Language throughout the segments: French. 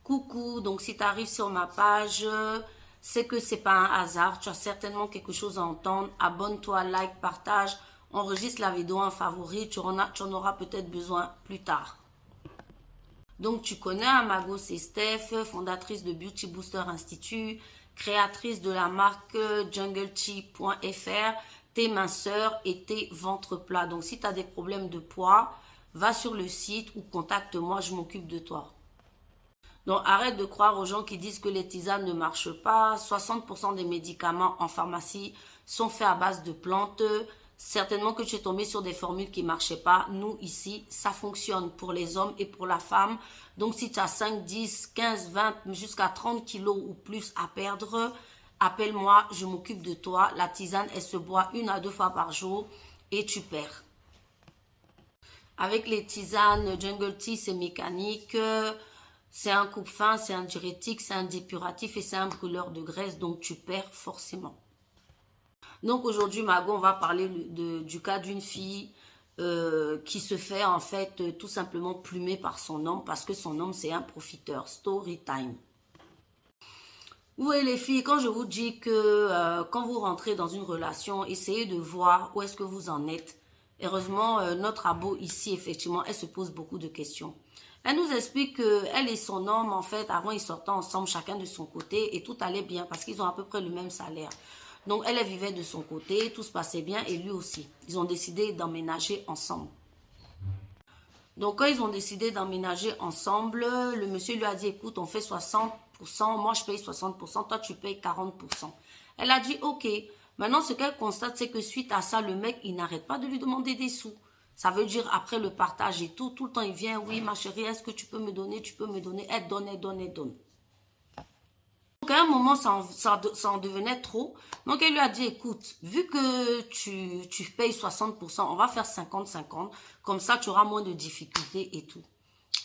Coucou, donc si tu arrives sur ma page, c'est que c'est pas un hasard. Tu as certainement quelque chose à entendre. Abonne-toi, like, partage, enregistre la vidéo en favori. Tu en auras peut-être besoin plus tard. Donc tu connais Amago, c'est Steph, fondatrice de Beauty Booster Institute, créatrice de la marque jungletea.fr, tes minceurs et tes ventres plats. Donc si tu as des problèmes de poids, va sur le site ou contacte-moi, je m'occupe de toi. Donc, arrête de croire aux gens qui disent que les tisanes ne marchent pas. 60% des médicaments en pharmacie sont faits à base de plantes. Certainement que tu es tombé sur des formules qui ne marchaient pas. Nous, ici, ça fonctionne pour les hommes et pour la femme. Donc, si tu as 5, 10, 15, 20, jusqu'à 30 kilos ou plus à perdre, appelle-moi, je m'occupe de toi. La tisane, elle se boit 1 à 2 fois par jour et tu perds. Avec les tisanes, Jungle Tea, c'est mécanique. C'est un coupe-faim, c'est un diurétique, c'est un dépuratif et c'est un brûleur de graisse, donc tu perds forcément. Donc aujourd'hui, Mago, on va parler du cas d'une fille qui se fait en fait tout simplement plumer par son homme parce que son homme c'est un profiteur. Story time. Vous voyez les filles, quand je vous dis que quand vous rentrez dans une relation, essayez de voir où est-ce que vous en êtes. Heureusement, notre abo ici, effectivement, elle se pose beaucoup de questions. Elle nous explique qu'elle et son homme, en fait, avant, ils sortaient ensemble, chacun de son côté, et tout allait bien, parce qu'ils ont à peu près le même salaire. Donc, elle vivait de son côté, tout se passait bien, et lui aussi. Ils ont décidé d'emménager ensemble. Donc, quand ils ont décidé d'emménager ensemble, le monsieur lui a dit, écoute, on fait 60%, moi je paye 60%, toi tu payes 40%. Elle a dit, ok. Maintenant, ce qu'elle constate, c'est que suite à ça, le mec, il n'arrête pas de lui demander des sous. Ça veut dire, après le partage et tout le temps, il vient, oui, ma chérie, est-ce que tu peux me donner, elle donne, elle donne, elle donne. Donc, à un moment, ça en devenait trop. Donc, elle lui a dit, écoute, vu que tu payes 60%, on va faire 50-50, comme ça, tu auras moins de difficultés et tout.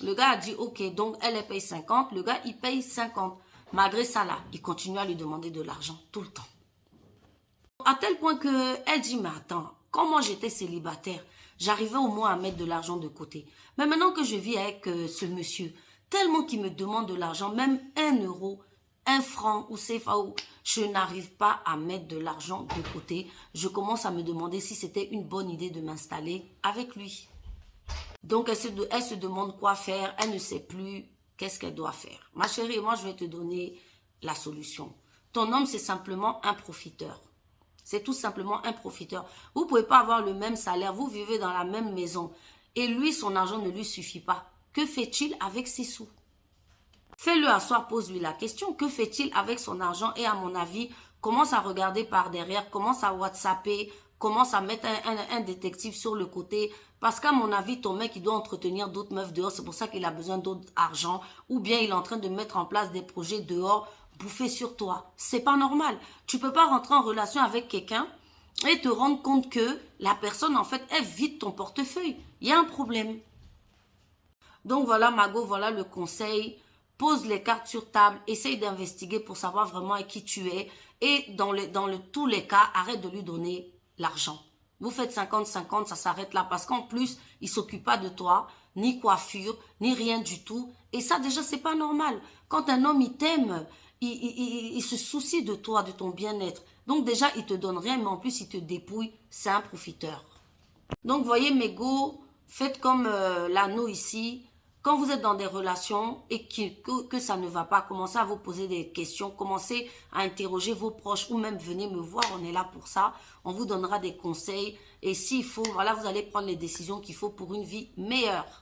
Le gars a dit, ok, donc elle paye 50, le gars, il paye 50. Malgré ça, là, il continue à lui demander de l'argent tout le temps. À tel point qu'elle dit, mais attends, quand moi j'étais célibataire, j'arrivais au moins à mettre de l'argent de côté. Mais maintenant que je vis avec ce monsieur, tellement qu'il me demande de l'argent, même 1 euro, 1 franc ou CFA, je n'arrive pas à mettre de l'argent de côté. Je commence à me demander si c'était une bonne idée de m'installer avec lui. Donc elle se demande quoi faire, elle ne sait plus qu'est-ce qu'elle doit faire. Ma chérie, moi je vais te donner la solution. Ton homme, c'est simplement un profiteur. C'est tout simplement un profiteur. Vous ne pouvez pas avoir le même salaire. Vous vivez dans la même maison. Et lui, son argent ne lui suffit pas. Que fait-il avec ses sous? Fais-le asseoir, pose-lui la question. Que fait-il avec son argent? Et à mon avis, commence à regarder par derrière, commence à WhatsApper, commence à mettre un détective sur le côté. Parce qu'à mon avis, ton mec, il doit entretenir d'autres meufs dehors. C'est pour ça qu'il a besoin d'autres argent. Ou bien il est en train de mettre en place des projets dehors bouffer sur toi. C'est pas normal. Tu peux pas rentrer en relation avec quelqu'un et te rendre compte que la personne, en fait, elle vide ton portefeuille. Il y a un problème. Donc voilà, Mago, voilà le conseil. Pose les cartes sur table. Essaye d'investiguer pour savoir vraiment à qui tu es. Et dans tous les cas, arrête de lui donner l'argent. Vous faites 50-50, ça s'arrête là. Parce qu'en plus, il ne s'occupe pas de toi, ni coiffure, ni rien du tout. Et ça, déjà, c'est pas normal. Quand un homme, il t'aime, il se soucie de toi, de ton bien-être. Donc déjà, il te donne rien, mais en plus, il te dépouille. C'est un profiteur. Donc, voyez, mes go, faites comme l'anneau ici. Quand vous êtes dans des relations et que ça ne va pas, commencez à vous poser des questions. Commencez à interroger vos proches ou même venez me voir. On est là pour ça. On vous donnera des conseils. Et s'il faut, voilà, vous allez prendre les décisions qu'il faut pour une vie meilleure.